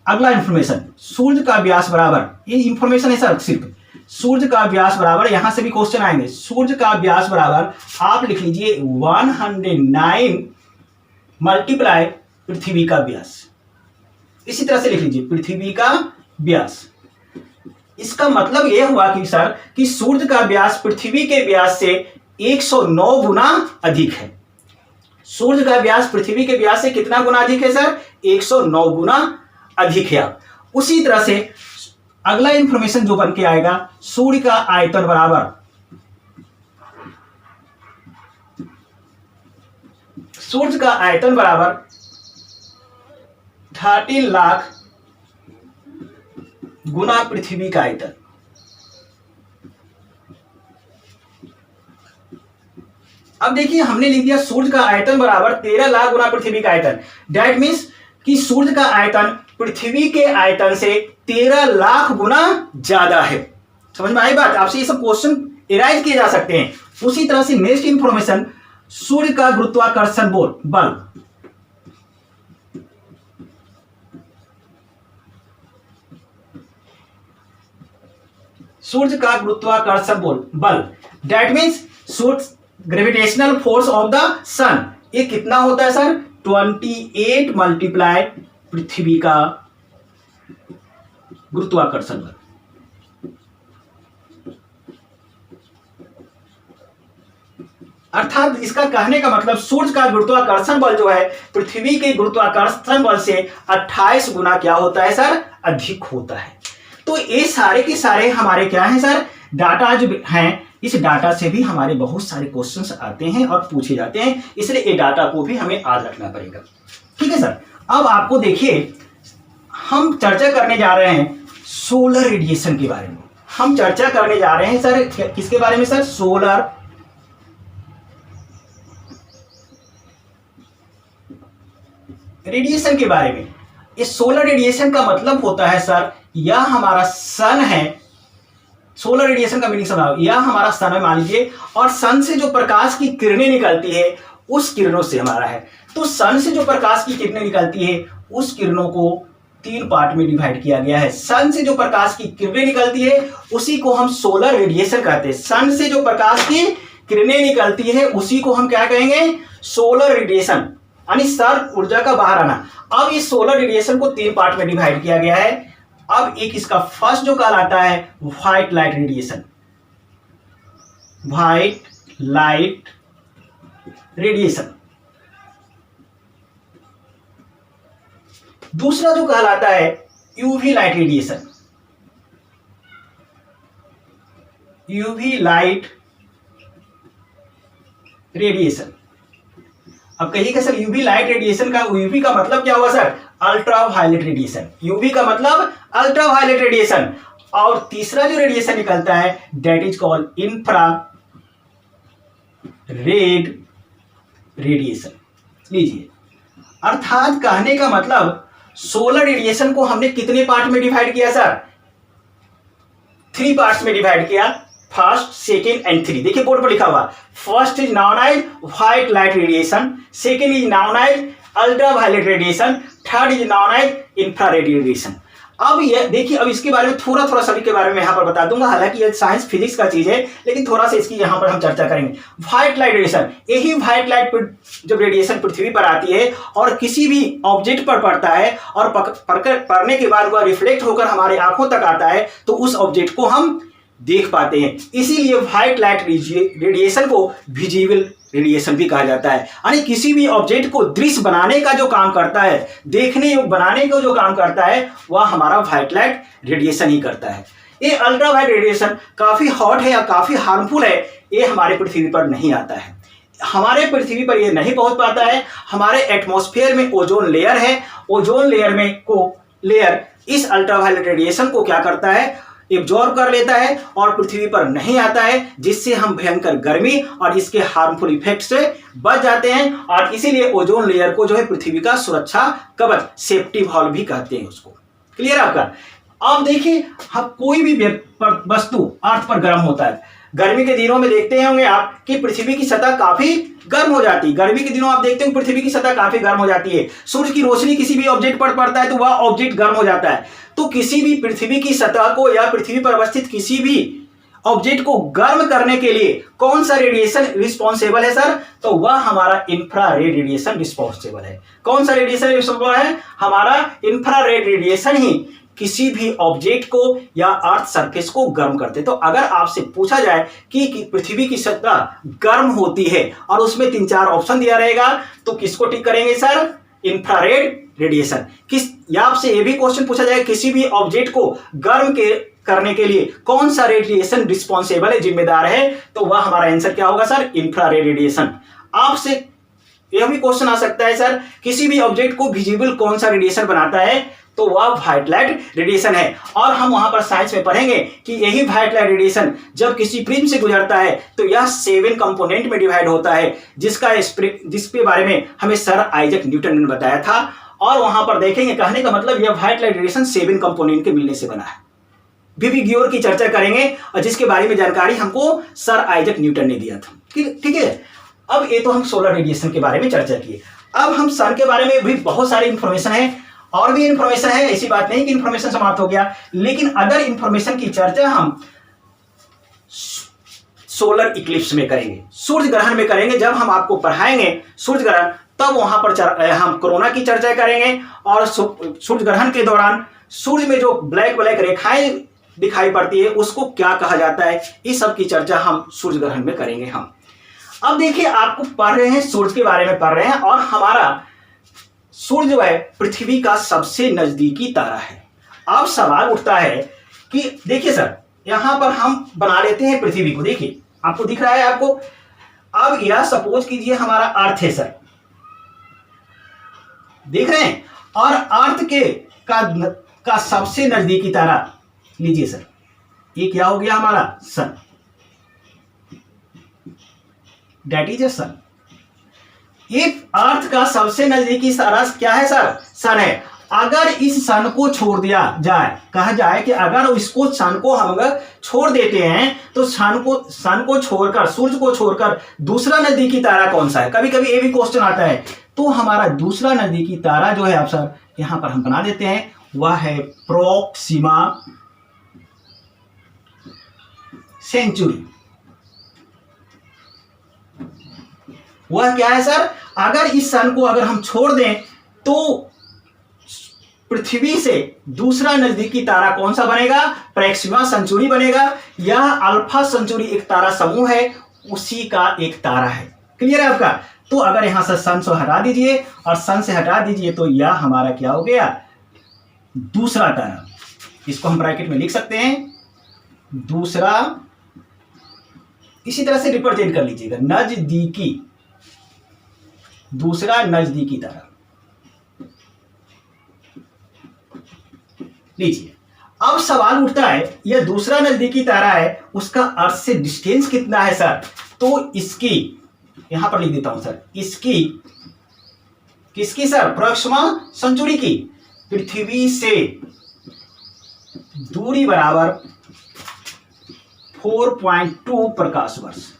अगला इंफॉर्मेशन, सूर्य का व्यास बराबर, ये इंफॉर्मेशन है सर सिर्फ, सूर्य का व्यास बराबर, यहां से भी क्वेश्चन आएंगे, सूर्य का व्यास बराबर आप लिख लीजिए 109 मल्टीप्लाई पृथ्वी का व्यास, इसी तरह से लिख लीजिए पृथ्वी का व्यास। इसका मतलब यह हुआ कि सर कि सूर्य का व्यास पृथ्वी के व्यास से 109 गुना अधिक है। सूर्य का व्यास पृथ्वी के व्यास से कितना गुना अधिक है सर, 109 गुना अधिक है। उसी तरह से अगला इंफॉर्मेशन जो बन के आएगा, सूर्य का आयतन बराबर, सूर्य का आयतन बराबर 13 लाख गुना पृथ्वी का आयतन। अब देखिए हमने लिख दिया सूर्य का आयतन बराबर 13 लाख गुना पृथ्वी का आयतन, दैट मीन्स कि सूर्य का आयतन पृथ्वी के आयतन से 13 लाख गुना ज्यादा है। समझ में आई बात, आपसे ये सब क्वेश्चन इराइज किए जा सकते हैं। उसी तरह से नेक्स्ट इंफॉर्मेशन, सूर्य का गुरुत्वाकर्षण बल, सूर्य का गुरुत्वाकर्षण बल, दैट मीन्स सूर्य gravitational force of the sun, ये कितना होता है सर, 28 मल्टीप्लाई पृथ्वी का गुरुत्वाकर्षण बल। अर्थात इसका कहने का मतलब सूर्य का गुरुत्वाकर्षण बल जो है पृथ्वी के गुरुत्वाकर्षण बल से 28 गुना क्या होता है सर, अधिक होता है। तो ये सारे के सारे हमारे क्या हैं सर, डाटा जो हैं, इस डाटा से भी हमारे बहुत सारे क्वेश्चंस आते हैं और पूछे जाते हैं, इसलिए ये डाटा को भी हमें याद रखना पड़ेगा। ठीक है सर। अब आपको देखिए हम चर्चा करने जा रहे हैं सोलर रेडिएशन के बारे में। हम चर्चा करने जा रहे हैं सर किसके बारे में सर, सोलर रेडिएशन के बारे में। इस सोलर रेडिएशन का मतलब होता है सर, यह हमारा सन है, सोलर रेडिएशन का मीनिंग समझाओ, यह हमारा सन है मान लीजिए, और सन से जो प्रकाश की किरणें निकलती है उस किरणों से हमारा है। तो सन से जो प्रकाश की किरणें निकलती है उस किरणों को 3 पार्ट में डिवाइड किया गया है। सन से जो प्रकाश की किरणें निकलती है उसी को हम सोलर रेडिएशन कहते हैं। सन से जो प्रकाश की किरणें निकलती है उसी को हम क्या कहेंगे, सोलर रेडिएशन, यानी सौर ऊर्जा का बाहर आना। अब इस सोलर रेडिएशन को 3 पार्ट में डिवाइड किया गया है। अब एक इसका फर्स्ट जो कहलाता है white light radiation, white light radiation. दूसरा जो कहलाता है UV light radiation, UV light radiation. अब कहिएगा सर यूवी लाइट रेडिएशन का, यूवी का मतलब क्या हुआ sir, ultraviolet radiation. UV का मतलब अल्ट्रा वायलेट रेडिएशन। और तीसरा जो रेडिएशन निकलता है that is called infra red radiation. लीजिए, अर्थात कहने का मतलब सोलर रेडिएशन को हमने कितने पार्ट में डिवाइड किया सर, 3 पार्ट्स में डिवाइड किया, फर्स्ट, सेकेंड एंड 3। देखिए बोर्ड पर लिखा हुआ, first is known as white light radiation, second is known as ultraviolet radiation, third is known as infrared radiation. अब ये देखिए, अब इसके बारे में थोड़ा सभी के बारे में यहाँ पर बता दूंगा, हालांकि ये साइंस फिजिक्स का चीज है, लेकिन थोड़ा सा इसकी यहाँ पर हम चर्चा करेंगे। व्हाइट लाइट रेडिएशन, यही व्हाइट लाइट जब रेडिएशन पृथ्वी पर आती है और किसी भी ऑब्जेक्ट पर पड़ता है और पड़ने के बाद वह रिफ्लेक्ट होकर हमारे आंखों तक आता है, तो उस ऑब्जेक्ट को हम देख पाते हैं। इसीलिए व्हाइट लाइट रेडिएशन को विजिबल रेडिएशन भी कहा जाता है। यानी किसी भी ऑब्जेक्ट को दृश्य बनाने का जो काम करता है, देखने योग्य बनाने का जो काम करता है, वह हमारा व्हाइट लाइट रेडिएशन ही करता है। ये अल्ट्रा वायलेट रेडिएशन काफी हॉट है या काफी हार्मफुल है, ये हमारे पृथ्वी पर नहीं आता है। हमारे पृथ्वी पर ये नहीं पहुंच पाता है। हमारे एटमॉस्फेयर में ओजोन लेयर है, ओजोन लेयर में लेयर इस अल्ट्रावायलेट रेडिएशन को क्या करता है, एब्जॉर्ब कर लेता है और पृथ्वी पर नहीं आता है, जिससे हम भयंकर गर्मी और इसके हार्मफुल इफेक्ट से बच जाते हैं। और इसीलिए ओजोन लेयर को जो है पृथ्वी का सुरक्षा कवच, सेफ्टी वॉल भी कहते हैं उसको। क्लियर आपका? अब देखिए, हम कोई भी वस्तु अर्थ पर गर्म होता है, गर्मी के दिनों में देखते होंगे आप कि पृथ्वी की सतह काफी गर्म हो जाती है। गर्मी के दिनों आप देखते हो पृथ्वी की सतह काफी गर्म हो जाती है। सूर्य की रोशनी किसी भी ऑब्जेक्ट पर पड़ता है तो वह ऑब्जेक्ट गर्म हो जाता है। तो किसी भी पृथ्वी की सतह को या पृथ्वी पर अवस्थित किसी भी ऑब्जेक्ट को गर्म करने के लिए कौन सा रेडिएशन रिस्पॉन्सिबल है सर? तो वह हमारा इंफ्रारेड रेडिएशन रिस्पॉन्सिबल है। कौन सा रेडिएशन रिस्पॉन्सिबल है? हमारा इंफ्रारेड रेडिएशन ही किसी भी ऑब्जेक्ट को या अर्थ सरफेस को गर्म करते। तो अगर आपसे पूछा जाए कि पृथ्वी की सतह गर्म होती है और उसमें 3-4 ऑप्शन दिया रहेगा, तो किसको टिक करेंगे सर? Infrared radiation. या आपसे यह भी क्वेश्चन पूछा जाए किसी भी ऑब्जेक्ट को गर्म करने के लिए कौन सा रेडिएशन रिस्पॉन्सिबल है, जिम्मेदार है, तो वह हमारा आंसर क्या होगा सर? Infrared radiation. आपसे यह भी क्वेश्चन आ सकता है सर, किसी भी ऑब्जेक्ट को विजिबल कौन सा रेडिएशन बनाता है, तो वह व्हाइट लाइट रेडिएशन है। और हम वहां पर साइंस में पढ़ेंगे कि यही व्हाइट लाइट रेडिएशन जब किसी प्रिज्म से गुजरता है तो यह 7 कंपोनेंट में डिवाइड होता है, जिसके बारे में हमें सर आइजैक न्यूटन ने बताया था। और वहां पर देखेंगे, कहने का मतलब यह व्हाइट लाइट रेडिएशन 7 कंपोनेंट के मिलने से बना है। बीबी गियोर की चर्चा करेंगे और जिसके बारे में जानकारी हमको सर आइजैक न्यूटन ने दिया था। ठीक है, अब ये तो हम सोलर रेडिएशन के बारे में चर्चा किए। अब हम सन के बारे में भी बहुत सारी इंफॉर्मेशन है, और भी इंफॉर्मेशन है, ऐसी बात नहीं कि इंफॉर्मेशन समाप्त हो गया, लेकिन अदर इंफॉर्मेशन की चर्चा हम सोलर इक्लिप्स में करेंगे, सूर्य ग्रहण में करेंगे। जब हम आपको पढ़ाएंगे सूर्य ग्रहण, तब वहां पर हम कोरोना की चर्चा करेंगे। और सूर्य ग्रहण के दौरान सूर्य में जो ब्लैक रेखाएं दिखाई पड़ती है उसको क्या कहा जाता है, इस सब की चर्चा हम सूर्य ग्रहण में करेंगे हम। अब देखिए, आपको पढ़ रहे हैं सूर्य के बारे में पढ़ रहे हैं, और हमारा सूर्य जो है पृथ्वी का सबसे नजदीकी तारा है। अब सवाल उठता है कि देखिए सर, यहां पर हम बना लेते हैं पृथ्वी को, देखिए आपको दिख रहा है आपको। अब यह सपोज कीजिए हमारा अर्थ है सर, देख रहे हैं, और अर्थ का सबसे नजदीकी तारा लीजिए सर, ये क्या हो गया हमारा? सन, दैट इज ए सन। ये अर्थ का सबसे नजदीकी तारा क्या है सर? सन है। अगर इस सन को छोड़ दिया जाए, कहा जाए कि अगर इसको सन को हम अगर छोड़ देते हैं तो सन को छोड़कर, सूर्य को छोड़कर दूसरा नजदीकी तारा कौन सा है? कभी कभी ये भी क्वेश्चन आता है। तो हमारा दूसरा नजदीकी तारा जो है आप सर यहां पर हम बना देते हैं, वह है प्रोक्सिमा सेंचुरी। वह क्या है सर? अगर इस सन को अगर हम छोड़ दें तो पृथ्वी से दूसरा नजदीकी तारा कौन सा बनेगा? प्रोक्सिमा सेंचुरी बनेगा। यह अल्फा सेंचुरी एक तारा समूह है, उसी का एक तारा है। क्लियर है आपका? तो अगर यहां से सन से हटा दीजिए और सन से हटा दीजिए तो यह हमारा क्या हो गया? दूसरा तारा। इसको हम ब्रैकेट में लिख सकते हैं, दूसरा। इसी तरह से रिप्रेजेंट कर लीजिएगा, नजदीकी, दूसरा नजदीकी तारा लीजिए। अब सवाल उठता है, यह दूसरा नजदीकी तारा है, उसका अर्थ से डिस्टेंस कितना है सर? तो इसकी यहां पर लिख देता हूं सर, इसकी किसकी सर? प्रोक्सिमा सेंचुरी की पृथ्वी से दूरी बराबर 4.2 प्रकाश वर्ष।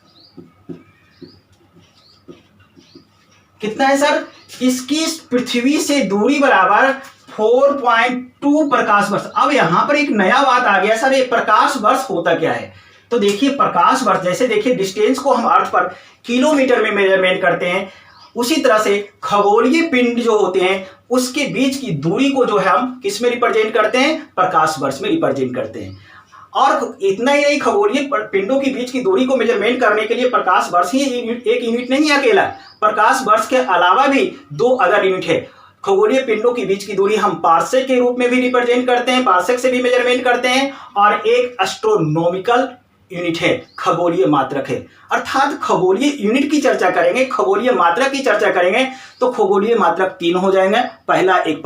कितना है सर? इसकी पृथ्वी से दूरी बराबर 4.2 प्रकाश वर्ष। अब यहां पर एक नया बात आ गया सर, ये प्रकाश वर्ष होता क्या है? तो देखिए, प्रकाश वर्ष, जैसे देखिए डिस्टेंस को हम अर्थ पर किलोमीटर में मेजरमेंट करते हैं, उसी तरह से खगोलीय पिंड जो होते हैं उसके बीच की दूरी को जो है हम किस में रिप्रेजेंट करते हैं? प्रकाश वर्ष में रिप्रेजेंट करते हैं। और इतना ही नहीं, खगोलीय पिंडों के बीच की दूरी को मेजरमेंट करने के लिए प्रकाश वर्ष ही एक यूनिट नहीं है अकेला, प्रकाश वर्ष के अलावा भी 2 अदर यूनिट है। खगोलीय पिंडों के बीच की दूरी हम पार्सेक के रूप में भी रिप्रेजेंट करते हैं, पार्सेक से भी मेजरमेंट करते हैं, और एक एस्ट्रोनॉमिकल यूनिट है, खगोलीय मात्रक है। अर्थात खगोलीय यूनिट की चर्चा करेंगे, खगोलीय मात्रक की चर्चा करेंगे तो खगोलीय मात्रक 3 हो जाएंगे। पहला एक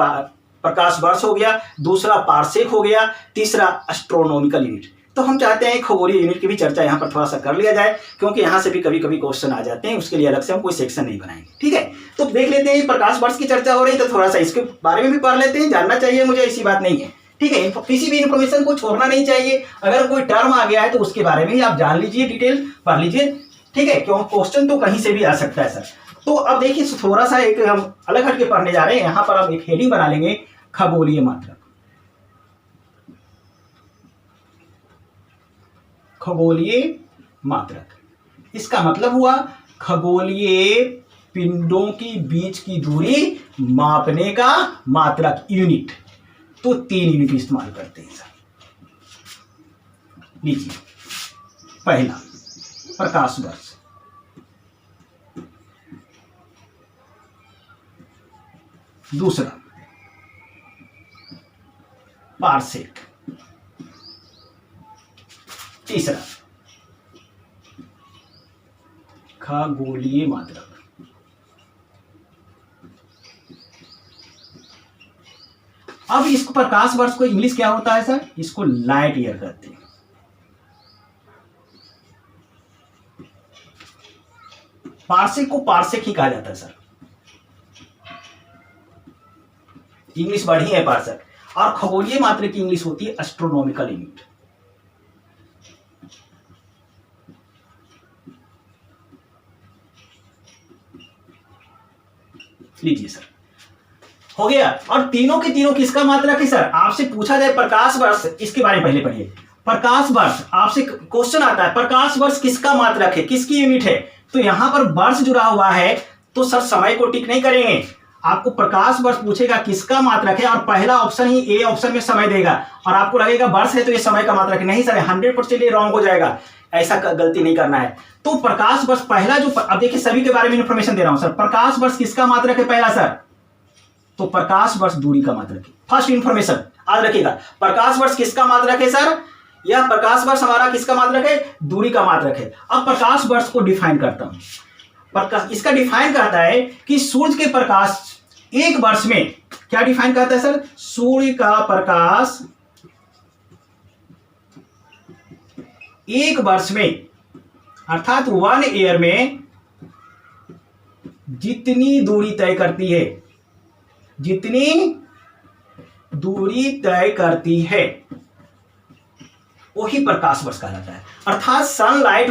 प्रकाश वर्ष हो गया, दूसरा पार्सेक हो गया, तीसरा एस्ट्रोनॉमिकल यूनिट। तो हम चाहते हैं खगोलीय यूनिट की भी चर्चा यहाँ पर थोड़ा सा कर लिया जाए, क्योंकि यहाँ से भी कभी कभी क्वेश्चन आ जाते हैं, उसके लिए अलग से हम कोई सेक्शन नहीं बनाएंगे। ठीक है, तो देख लेते हैं प्रकाश वर्ष की चर्चा हो रही तो थोड़ा सा इसके बारे में भी पढ़ लेते हैं, जानना चाहिए मुझे, ऐसी बात नहीं है। ठीक है, किसी भी इंफॉर्मेशन को छोड़ना नहीं चाहिए, अगर कोई टर्म आ गया है तो उसके बारे में ही आप जान लीजिए, डिटेल पढ़ लीजिए। ठीक है, क्यों क्वेश्चन तो कहीं से भी आ सकता है सर। तो अब देखिए थोड़ा सा एक हम अलग हट के पढ़ने जा रहे हैं, यहाँ पर हम एक हेडिंग बना लेंगे, खगोलीय मात्रक। खगोलीय मात्रक, इसका मतलब हुआ खगोलीय पिंडों के बीच की दूरी मापने का मात्रक, यूनिट। तो 3 यूनिट इस्तेमाल करते हैं सर। लीजिए, पहला प्रकाश वर्ष, दूसरा पार्सेक, तीसरा खगोलीय मात्रक। अब इसको प्रकाश वर्ष को इंग्लिश क्या होता है सर? इसको लाइट ईयर कहते हैं। पार्सेक को पार्सेक ही कहा जाता है सर, इंग्लिश वर्ड ही है पार्सेक। और खगोलीय मात्रक की इंग्लिश होती है एस्ट्रोनॉमिकल यूनिट। लीजिए सर, हो गया। और तीनों के तीनों किसका मात्रक है सर? आपसे पूछा जाए प्रकाश वर्ष, इसके बारे में पहले पढ़िए। प्रकाश वर्ष, आपसे क्वेश्चन आता है प्रकाश वर्ष किसका मात्रक है, किसकी यूनिट है? तो यहां पर वर्ष जुड़ा हुआ है तो सर समय को टिक नहीं करेंगे, आपको प्रकाश वर्ष पूछेगा किसका मात्रक है, और पहला ऑप्शन ही ए ऑप्शन में समय देगा, और आपको लगेगा वर्ष है तो ये समय का मात्रक नहीं सर, 100% ये रॉन्ग हो जाएगा, ऐसा गलती नहीं करना है। तो प्रकाश वर्ष पहला जो, अब देखिए सभी के बारे में इंफॉर्मेशन दे रहा हूं सर। प्रकाश वर्ष किसका मात्रक है पहला सर? तो प्रकाश वर्ष दूरी का मात्रक है। फर्स्ट इंफॉर्मेशन याद रखिएगा, प्रकाश वर्ष किसका मात्रक है सर? यह प्रकाश वर्ष हमारा किसका मात्रक है? दूरी का मात्रक है। अब प्रकाश वर्ष को डिफाइन करता हूं। प्रकाश इसका डिफाइन करता है कि सूर्य के प्रकाश एक वर्ष में, क्या डिफाइन करता है सर? सूर्य का प्रकाश एक वर्ष में, अर्थात 1 ईयर में जितनी दूरी तय करती है, जितनी दूरी तय करती है वही प्रकाश वर्ष कहा जाता है। अर्थात सनलाइट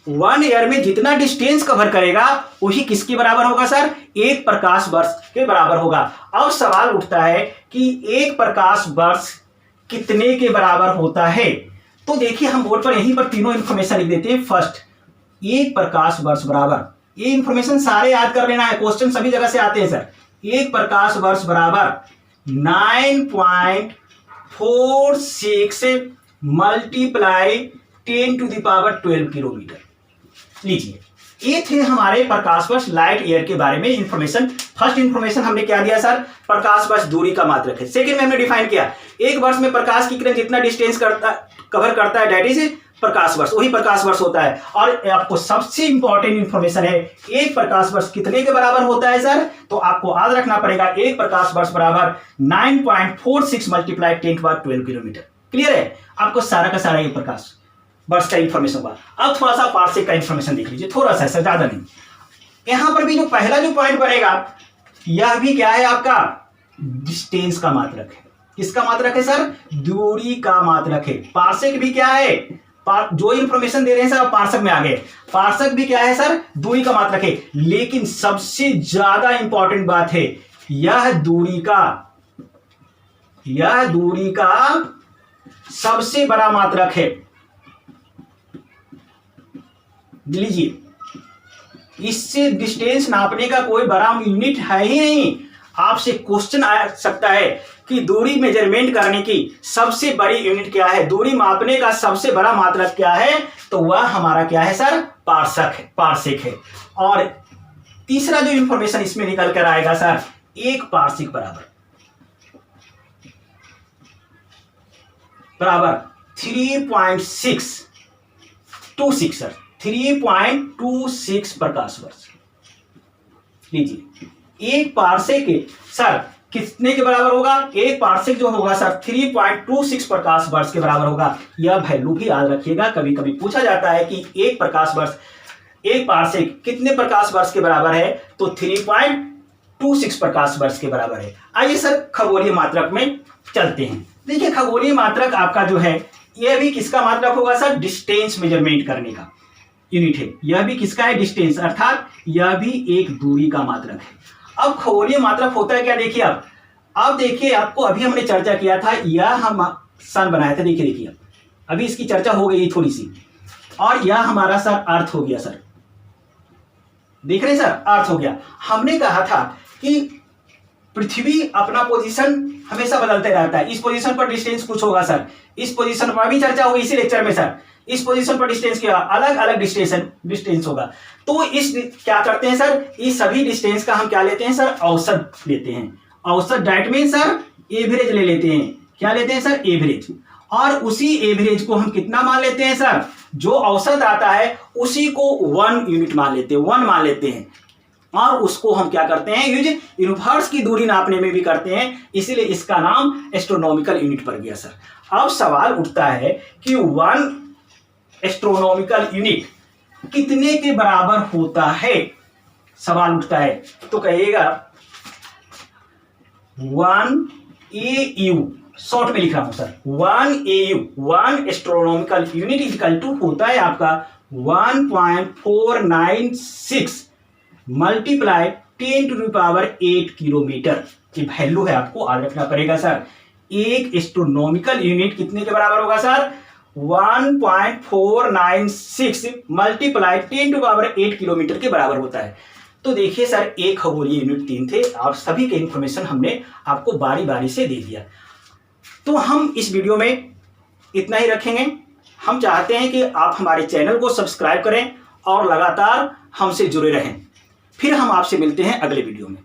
1 ईयर में जितना डिस्टेंस कवर करेगा वही किसके बराबर होगा सर? एक प्रकाश वर्ष के बराबर होगा। अब सवाल उठता है कि एक प्रकाश वर्ष कितने के बराबर होता है? तो देखिए हम बोर्ड पर यहीं पर तीनों इंफॉर्मेशन लिख देते हैं। फर्स्ट, एक प्रकाश वर्ष बराबर, ये इंफॉर्मेशन सारे याद कर लेना है, क्वेश्चन सभी जगह से आते हैं सर। एक प्रकाश वर्ष बराबर 9.46 मल्टीप्लाई 10⁻12 किलोमीटर। लीजिए, ये थे हमारे प्रकाश वर्ष लाइट ईयर के बारे में इंफॉर्मेशन। फर्स्ट इंफॉर्मेशन हमने क्या दिया सर? प्रकाश वर्ष दूरी का मात्रक है। सेकंड में हमने डिफाइन किया एक वर्ष में प्रकाश की किरण जितना डिस्टेंस कवर करता है दैट इज प्रकाश वर्ष, वही प्रकाश वर्ष होता है। और आपको सबसे इंपॉर्टेंट इंफॉर्मेशन है, एक प्रकाश वर्ष कितने के बराबर होता है सर? तो आपको याद रखना पड़ेगा एक प्रकाश वर्ष बराबर 9.46 मल्टीप्लाई 10⁻12 किलोमीटर। क्लियर है? आपको सारा का सारा ये प्रकाश वर्ष का इंफॉर्मेशन हुआ। अब थोड़ा सा पार्सेक का इंफॉर्मेशन देख लीजिए, थोड़ा सा सर, ज्यादा नहीं। यहां पर भी जो पहला जो पॉइंट बनेगा यह भी क्या है आपका? डिस्टेंस का मात्रक है। किसका मात्रक है सर? दूरी का मात्रक है। पार्सेक भी क्या है? जो इंफॉर्मेशन दे रहे हैं सर पार्सेक में आ गए। पार्सेक भी क्या है सर? दूरी का मात्रक है। लेकिन सबसे ज्यादा इंपॉर्टेंट बात है, यह दूरी का सबसे बड़ा मात्रक है। लीजिए, इससे डिस्टेंस नापने का कोई बड़ा यूनिट है ही नहीं। आपसे क्वेश्चन आ सकता है कि दूरी मेजरमेंट करने की सबसे बड़ी यूनिट क्या है, दूरी मापने का सबसे बड़ा मात्रक क्या है, तो वह हमारा क्या है सर, पार्सेक है। और तीसरा जो इंफॉर्मेशन इसमें निकल कर आएगा सर, एक पार्सेक बराबर 3.626 सर, 3.26 प्रकाश वर्ष। लीजिए, एक पार्सेक सर कितने के बराबर होगा, एक पार्सेक जो होगा सर 3.26 प्रकाश वर्ष के बराबर होगा। यह वैल्यू भी याद रखिएगा, कभी कभी पूछा जाता है कि एक पार्सेक कितने प्रकाश वर्ष के बराबर है, तो 3.26 प्रकाश वर्ष के बराबर है। आइए सर खगोलीय मात्रक में चलते हैं। देखिए, खगोलीय मात्रक आपका जो है, यह भी किसका मात्रक होगा सर, डिस्टेंस मेजरमेंट करने का यूनिट है। यह भी किसका है, डिस्टेंस, अर्थात यह भी एक दूरी का मात्रक है। अब खगोलीय मात्रक होता है क्या, देखिए अब देखिए, आपको अभी हमने चर्चा किया था, यह हम सन बनाया था, देखिए अभी इसकी चर्चा हो गई थोड़ी सी, और यह हमारा सर अर्थ हो गया सर, देख रहे हैं सर, अर्थ हो गया। हमने कहा था कि पृथ्वी अपना पोजीशन हमेशा बदलते रहता है, इस पोजीशन पर डिस्टेंस कुछ होगा सर, इस पोजीशन पर भी चर्चा होगी इसी लेक्चर में सर, इस पोजीशन पर डिस्टेंस क्या, अलग अलग डिस्टेंस होगा। तो इस क्या करते हैं सर, इस सभी डिस्टेंस का हम क्या लेते हैं सर, औसत लेते हैं। औसत दैट मीन सर एवरेज ले लेते हैं, क्या लेते हैं सर, एवरेज। और उसी एवरेज को हम कितना मान लेते हैं सर, जो औसत आता है उसी को 1 यूनिट मान लेते हैं, 1 मान लेते हैं। और उसको हम क्या करते हैं, यूज यूनिवर्स की दूरी नापने में भी करते हैं, इसीलिए इसका नाम एस्ट्रोनॉमिकल यूनिट पड़ गया सर। अब सवाल उठता है कि 1 एस्ट्रोनॉमिकल यूनिट कितने के बराबर होता है, सवाल उठता है, तो कहिएगा 1 AU, शॉर्ट में लिख रहा हूं sir, 1 AU 1 astronomical unit equal to होता है आपका 1.496 मल्टीप्लाई 10⁸ किलोमीटर की वैल्यू है, आपको याद रखना पड़ेगा सर। एक एस्ट्रोनॉमिकल यूनिट कितने के बराबर होगा सर, 1.496 मल्टीप्लाई 10⁸ किलोमीटर के बराबर होता है। तो देखिए सर, एक खगोलीय यूनिट 3 थे, आप सभी के इंफॉर्मेशन हमने आपको बारी बारी से दे दिया। तो हम इस वीडियो में इतना ही रखेंगे। हम चाहते हैं कि आप हमारे चैनल को सब्सक्राइब करें और लगातार हमसे जुड़े रहें। फिर हम आपसे मिलते हैं अगले वीडियो में।